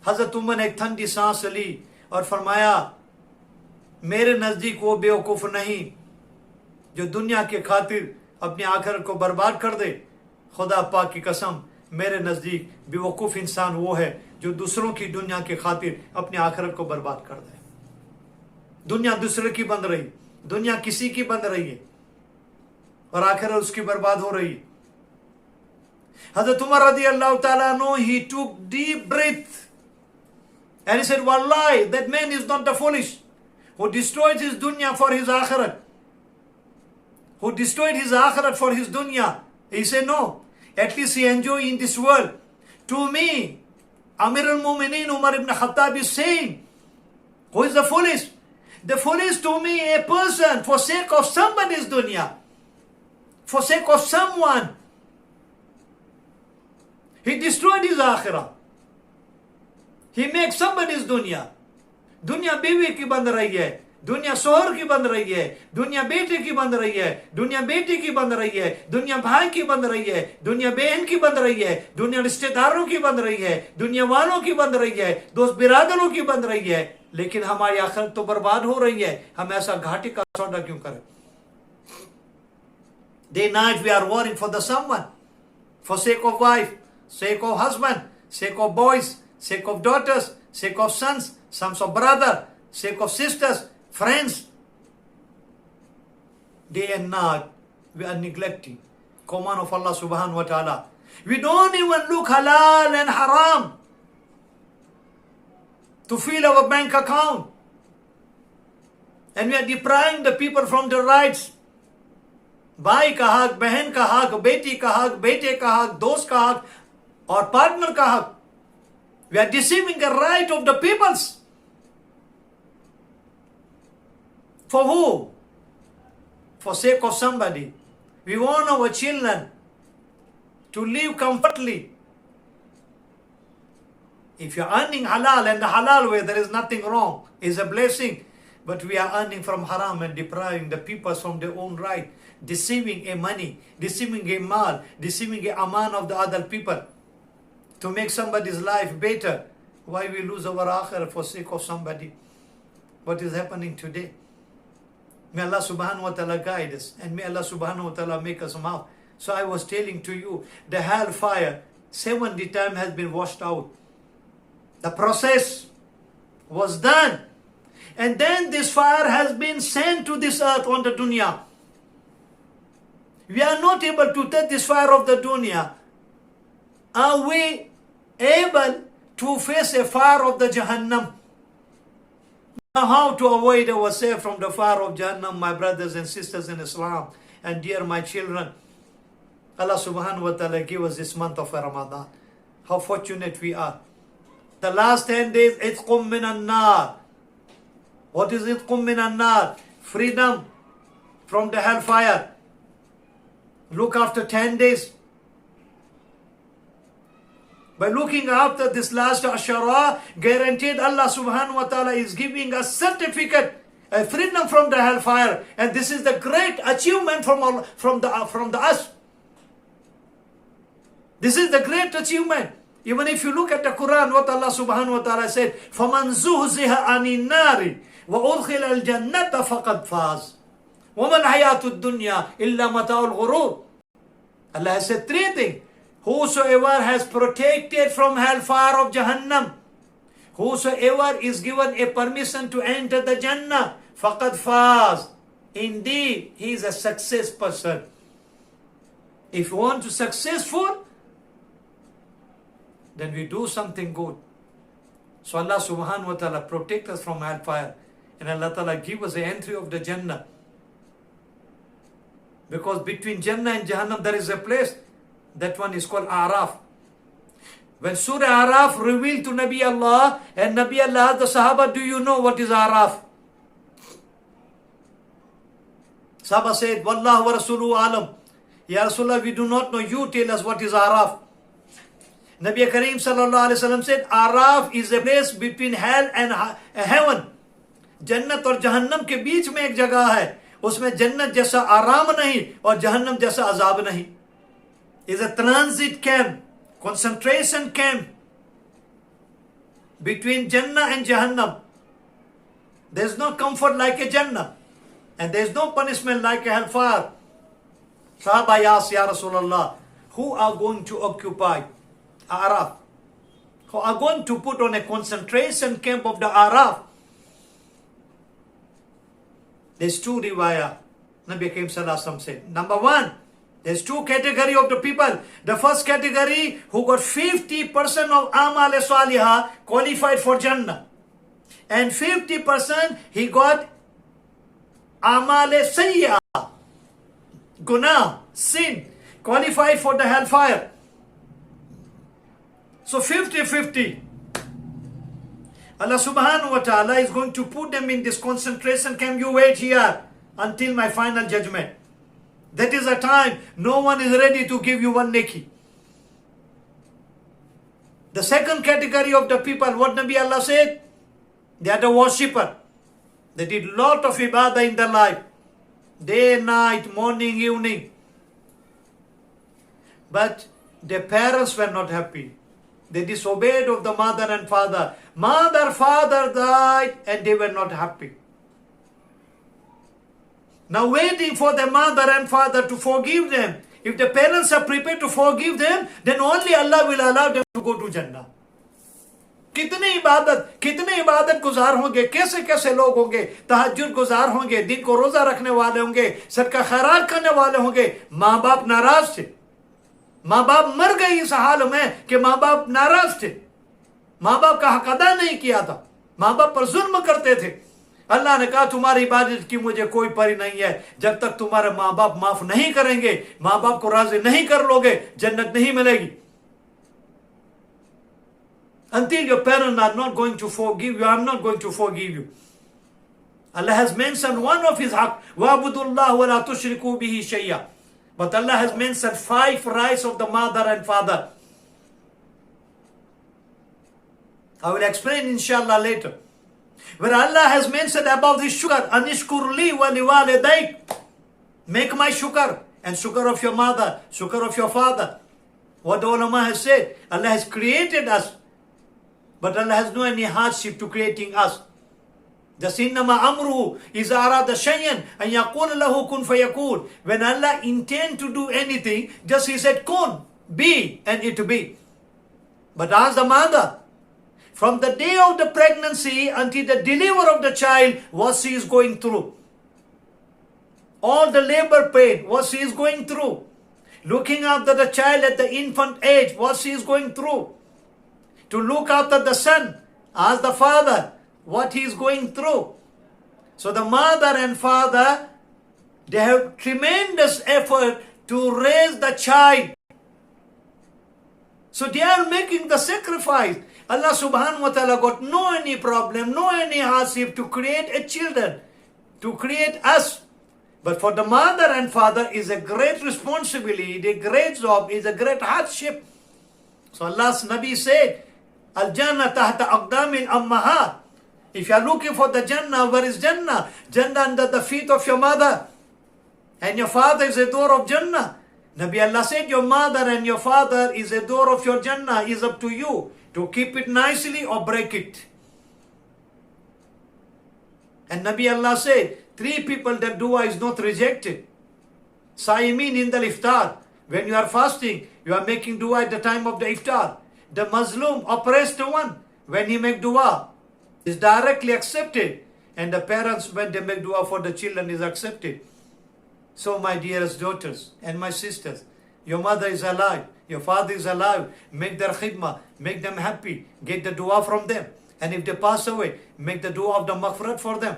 हजरत उमर ने एक ठंडी सांस ली और फरमाया, मेरे नजदीक वो बेवकूफ नहीं जो दुनिया के खातिर अपनी आखिरत को बर्बाद कर दे। खुदा पाक की कसम, मेरे नजदीक बेवकूफ इंसान वो है जो दूसरों की दुनिया की खातिर अपनी आखिरत को बर्बाद कर दे। दुनिया दूसरे की बन रही, दुनिया किसी की बन रही है और आखिरत उसकी बर्बाद हो रही है। Hazrat Umar radiallahu ta'ala anhu, he took deep breath and he said, Wallahi, that man is not the foolish who destroyed his dunya for his akhirat, who destroyed his akhirat for his dunya. He said, no, at least he enjoy in this world. To me, Amir al-Mu'mineen Umar ibn Khattab is saying, who is the foolish? The foolish to me, a person for sake of somebody's dunya, for sake of someone, he destroyed his akhirah. He makes somebody's dunya. दुनिया बीवी की बन रही है, दुनिया शोहर की बन रही है, दुनिया बेटे की बन रही है, दुनिया बेटी की बन रही है, दुनिया भाई की बन रही है, दुनिया बहन की बन रही है, दुनिया रिश्तेदारों की बन रही है, दुनिया वालों की बन रही है, दोस्त बिरादरों की बन रही है, लेकिन हमारी आखिरत तो बर्बाद हो रही है। हम ऐसा घाटी का सौदा क्यों करें? Day night we are worrying for the someone, for sake of wife, sake of husband, sake of boys, sake of daughters, sake of sons, sons of brother, sake of sisters, friends. Day and night we are neglecting command of Allah subhanahu wa ta'ala. We don't even look halal and haram to fill our bank account, and we are depriving the people from the rights. भाई का हक, बहन का हक, बेटी का हक, बेटे का हक, दोस्त का हक और पार्टनर का हक. We are deceiving the right of the peoples. For who? For sake of somebody. We want our children to live comfortably. If you are earning halal and the halal way, there is nothing wrong. It's a blessing. But we are earning from haram and depriving the people from their own right. Deceiving a money, deceiving a mal, deceiving a aman of the other people to make somebody's life better. Why we lose our akhirah for sake of somebody? What is happening today? May Allah subhanahu wa ta'ala guide us, and may Allah subhanahu wa ta'ala make us out. So I was telling to you, the hellfire 70 times has been washed out. The process was done. And then this fire has been sent to this earth on the dunya. We are not able to touch this fire of the dunya. Are we able to face a fire of the Jahannam? Now, how to avoid ourselves from the fire of Jahannam, my brothers and sisters in Islam, and dear my children? Allah subhanahu wa ta'ala give us this month of Ramadan. How fortunate we are. The last 10 days, itqum minan nar. What is itqum minan nar? Freedom from the hellfire. Look after 10 days. By looking after this last ashra, guaranteed Allah subhanahu wa ta'ala is giving us certificate, a freedom from the hellfire. And this is the great achievement from the us. This is the great achievement. Even if you look at the Quran, what Allah subhanahu wa ta'ala said, فَمَنْ زُهْزِهَ عَنِ النَّارِ وَأُدْخِلَ الْجَنَّةَ فَقَدْ فَازَ وَمَا الْحَيَاةُ الدُّنْيَا إِلَّا مَتَاعُ الْغُرُورِ. Allah has said three things. Whosoever has protected from hellfire of Jahannam, whosoever is given a permission to enter the Jannah, faqad faz. Indeed, he is a success person. If you want to be successful, then we do something good. So Allah subhanahu wa ta'ala protect us from hellfire, and Allah ta'ala give us the entry of the Jannah. Because between Jannah and Jahannam there is a place. That one is called Araf. When Surah Araf revealed to Nabi Allah, and Nabi Allah asked the Sahaba, do you know what is Araf? Sahaba said, Wallahu wa Rasuluhu alam. Ya Rasulullah, we do not know. You tell us what is Araf. Nabi Kareem sallallahu alayhi wa sallam said, Araf is a place between hell and heaven. Jannat और जहन्नम के बीच में एक जगह है. उसमें जन्नत जैसा आराम नहीं और जहन्नम जैसा अजाब नहीं. Is a transit camp, concentration camp between Jannah and Jahannam. There is no comfort like a Jannah, and there is no punishment like a hellfire. Sahaba asked, Ya Rasulullah, who are going to occupy Araf, who are going to put on a concentration camp of the Araf. There's two riwayah. Nabi Karim Sallallahu Alaihi Wasallam said. Number one, there's two category of the people. The first category who got 50% of Amal Salihah qualified for Jannah. And 50% he got Amal Sayyah, Guna, sin, qualified for the hellfire. So 50-50. Allah subhanahu wa ta'ala is going to put them in this concentration camp. You wait here until my final judgment. That is a time no one is ready to give you one neki. The second category of the people, what Nabi Allah said? They are the worshipper. They did lot of ibadah in their life. Day, night, morning, evening. But their parents were not happy. They disobeyed of the mother and father. Mother, father died and they were not happy. Now waiting for the mother and father to forgive them. If the parents are prepared to forgive them, then only Allah will allow them to go to Jannah. कितने इबादत गुजार होंगे, कैसे कैसे लोग होंगे, तहज्जुद गुजार होंगे, दिन को रोजा रखने वाले होंगे, सदका खैरात करने वाले होंगे. माँ बाप नाराज थे. माँ बाप मर गए इस हाल में कि माँ बाप नाराज थे. माँ बाप का हक अदा नहीं किया था. माँ बाप पर जुल्म करते थे. अल्लाह ने कहा तुम्हारी इबादत की मुझे कोई परी नहीं है. जब तक तुम्हारे माँ बाप माफ नहीं करेंगे, माँ बाप को राजी नहीं कर लोगे, जन्नत नहीं मिलेगी. Until your parents are not going to forgive you, I'm not going to forgive you. Allah has mentioned one of his haq, وَعْبُدُ اللَّهُ وَلَا تُشْرِكُوا بِهِ شَيْئًا. But Allah has mentioned 5 rights of the mother and father. I will explain inshallah later. Where Allah has mentioned about this shukr, anishkur li wa liwalidayk. Make my shukr and shukr of your mother, shukr of your father. What the ulama has said, Allah has created us, but Allah has no any hardship to creating us. Just innama amruhu iza arada shay'an an yaqula lahu kun fayakun. When Allah intend to do anything, just he said kun, be, and it be. But as the mother, from the day of the pregnancy until the delivery of the child, what she is going through. All the labor pain, what she is going through. Looking after the child at the infant age, what she is going through. To look after the son, as the father, what he is going through. So the mother and father, they have tremendous effort to raise the child. So they are making the sacrifice. Allah subhanahu wa ta'ala got no any problem, no any hardship to create a children, to create us. But for the mother and father is a great responsibility, a great job, is a great hardship. So Allah's Nabi said, Al-Jannah tahta aqdamil ammahat. If you are looking for the Jannah, where is Jannah? Jannah under the feet of your mother. And your father is a door of Jannah. Nabi Allah said, your mother and your father is a door of your Jannah. Is up to you to keep it nicely or break it. And Nabi Allah said, 3 people that dua is not rejected. Saimin in the iftar. When you are fasting, you are making dua at the time of the iftar. The Muslim oppressed one, when he make dua, is directly accepted. And the parents, when they make dua for the children, is accepted. So my dearest daughters and my sisters, your mother is alive, your father is alive, make their khidmah, make them happy, get the dua from them. And if they pass away, make the dua of the maghfirat for them.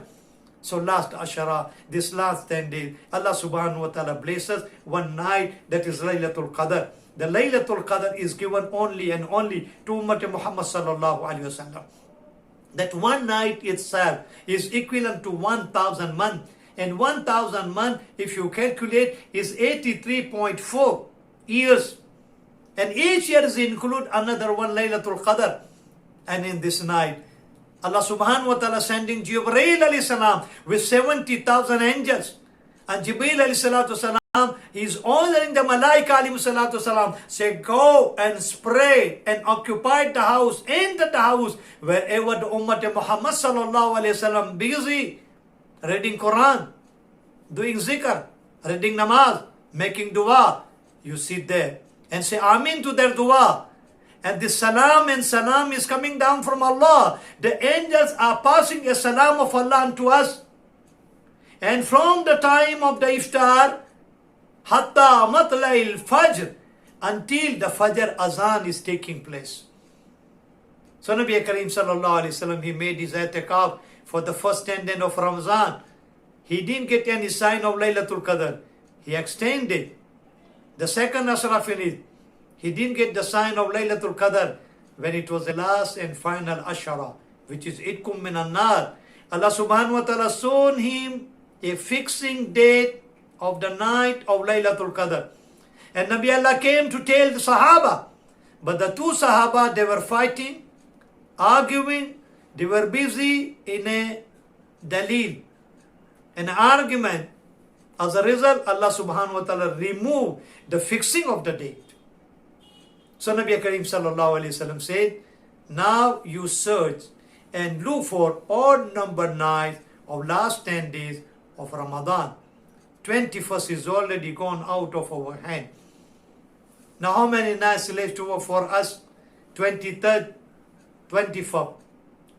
So last ashra, this last 10 days, Allah subhanahu wa ta'ala blesses one night, that is Laylatul Qadr. The Laylatul Qadr is given only and only to Ummah Muhammad sallallahu alayhi wa sallam. That one night itself is equivalent to 1,000 months. And 1,000 months, if you calculate, is 83.4 years. And each year is include another one Laylatul Qadr. And in this night, Allah subhanahu wa ta'ala sending Jibreel alayhi salam with 70,000 angels. And Jibreel alayhi salatu salam, he is ordering the Malaika alayhi salatu salam, say go and spray and occupy the house, enter the house, wherever the Ummah Muhammad sallallahu alayhi wasallam busy, reading Quran, doing zikr, reading namaz, making dua. You sit there and say Amin to their dua. And this salam and salam is coming down from Allah. The angels are passing a salam of Allah unto us. And from the time of the iftar, hatta matla'il fajr, until the fajr azan is taking place. So Nabi Kareem sallallahu alayhi wasallam, he made his i'tikaf for the first 10 days of Ramadan. He didn't get any sign of Laylatul Qadr. He extended. The second ashra finished. He didn't get the sign of Laylatul Qadr when it was the last and final ashra, which is itkum minan nar. Allah subhanahu wa ta'ala shown him a fixing date of the night of Laylatul Qadr. And Nabi Allah came to tell the Sahaba. But the two Sahaba, they were fighting, arguing, they were busy in a dalil, an argument. As a result, Allah subhanahu wa ta'ala removed the fixing of the date. So Nabi Kareem sallallahu alayhi wasallam said, now you search and look for odd number nights of last 10 days of Ramadan. 21st is already gone out of our hand. Now how many nights left over for us? 23rd, 24th,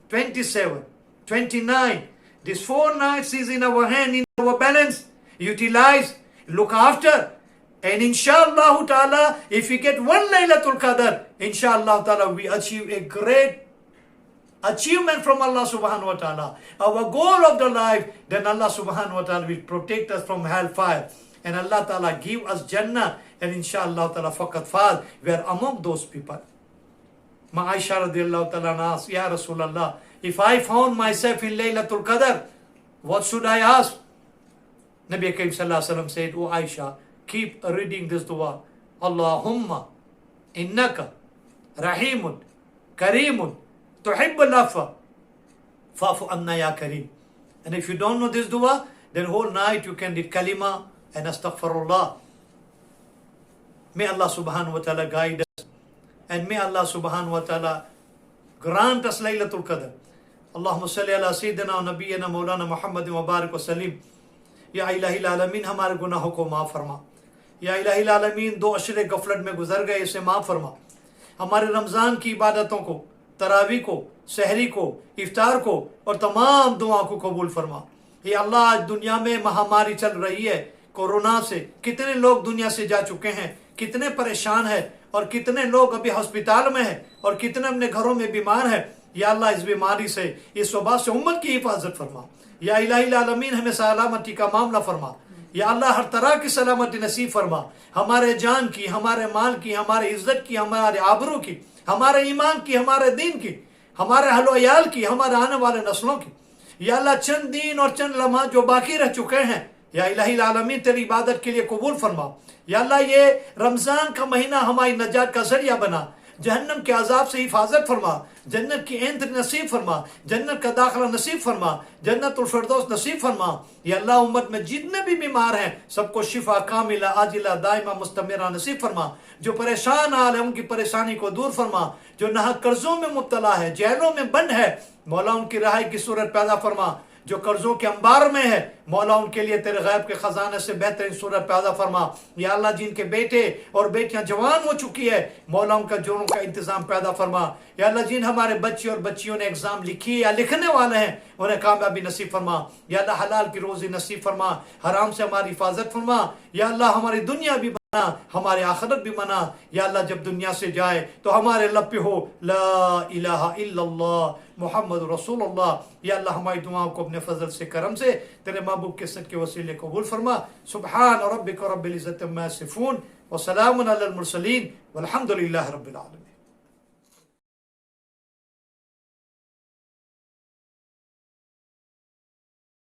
27th, 29th. These 4 nights is in our hand, in our balance. Utilize, look after. And inshallah ta'ala, if we get one Laylatul Qadr, inshallah ta'ala, we achieve a great achievement from Allah subhanahu wa ta'ala. Our goal of the life, then Allah subhanahu wa ta'ala will protect us from hellfire. And Allah ta'ala give us Jannah. And inshallah ta'ala, faqat faz, we are among those people. Ma Aisha radiallahu ta'ala asked, Ya Rasulallah, if I found myself in Laylatul Qadr, what should I ask? Nabi Kareem sallallahu alayhi wa sallam said, Oh Aisha, keep reading this dua. Allahumma innaka rahimun kareemun tuhibbul afwa fa'fu anna ya kareem. And if you don't know this dua, then whole night you can read kalima and astaghfirullah. May Allah subhanahu wa ta'ala guide us. And may Allah subhanahu wa ta'ala grant us Laylatul Qadr. Allahumma salli ala sayyidina wa nabiyyina molana Muhammad wa barik wa salim. Ya ilahil alamin, हमारे गुनाहों को माफ फरमा. या इलाही आलमीन, 2 अशरे गफलत में गुजर गए, इसे माफ़ फरमा. हमारे रमज़ान की इबादतों को, तरावी को, सहरी को, इफ्तार को और तमाम दुआ को कबूल फरमा. ये अल्लाह, आज दुनिया में महामारी चल रही है कोरोना से. कितने लोग दुनिया से जा चुके हैं, कितने परेशान हैं और कितने लोग अभी हस्पताल में हैं और कितने अपने घरों में बीमार हैं. या अल्लाह, इस बीमारी से, इस वबा से उम्मत की हिफाजत फरमा. या इलाही आलमीन, हमें सलामती का मामला फरमा. या अल्लाह, हर तरह की सलामती नसीब फरमा. हमारे जान की, हमारे माल की, हमारे इज्जत की, हमारे आबरू की, हमारे ईमान की, हमारे दीन की, हमारे अहलो अयाल की, हमारे आने वाले नस्लों की. या अल्लाह, चंद दिन और चंद लम्हा जो बाकी रह चुके हैं, या इलाही आलमीन, तेरी इबादत के लिए कबूल फरमा. या अल्लाह, ये रमजान का महीना हमारी नजात का जरिया बना. जहन्नम के अजाब से हिफाजत फरमा. जन्नत की एंट्री नसीब फरमा. जन्नत का दाखिला नसीब फरमा. जन्नतुल फिरदौस नसीब फरमा. या अल्लाह, उम्मत में जितने भी बीमार हैं, सबको शिफा कामिला आजिला दाइमा मुस्तमिरा नसीब फरमा. जो परेशान हाल है, उनकी परेशानी को दूर फरमा. जो नाहक कर्जों में मुब्तला है, जेलों में बंद है, मौला उनकी रहाई की सूरत पैदा फरमा. जो कर्जों के अंबार में है, मौला उनके लिए तेरे गैब के खजाने से बेहतरीन सूरत पैदा फरमा. या अल्लाह, जिनके बेटे और बेटियां जवान हो चुकी है, मौला उनका जोड़ों का इंतजाम पैदा फरमा. या अल्लाह, जिन हमारे बच्चे और बच्चियों ने एग्जाम लिखी या लिखने वाले हैं, उन्हें कामयाबी नसीब फरमा. या अल्लाह, हलाल की रोजी नसीब फरमा. हराम से हमारी हिफाजत फरमा. या अल्लाह, हमारी दुनिया भी बना, हमारे आखिरत भी बना. या अल्लाह, जब दुनिया से जाए तो हमारे लब पे हो ला इलाहा इल्लल्लाह मोहम्मद रसूलुल्लाह. या अल्लाह, हमारी दुआओं को अपने फजल से, करम से, तेरे महबूब के सद के वसीले कबूल फरमा. सुब्हान रब्बिक रब्बिल इज्जति अम्मा यसिफून व सलामुन अलल मुरसलीन वल्हम्दुलिल्लाहि रब्बिल आलमीन.